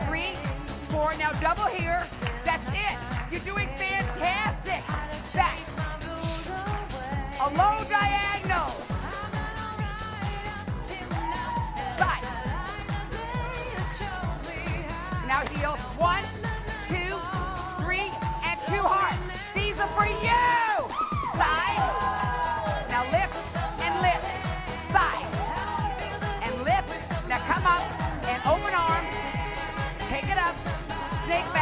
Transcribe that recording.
3, 4. Now double here. That's it. You're doing fantastic. Back. A low diagonal. Side. Now heel. 1, 2, 3, and 2 hard. These are for you. Side. Now lift and lift. Side. And lift. Now come up and open arm. Take it up. Snake back.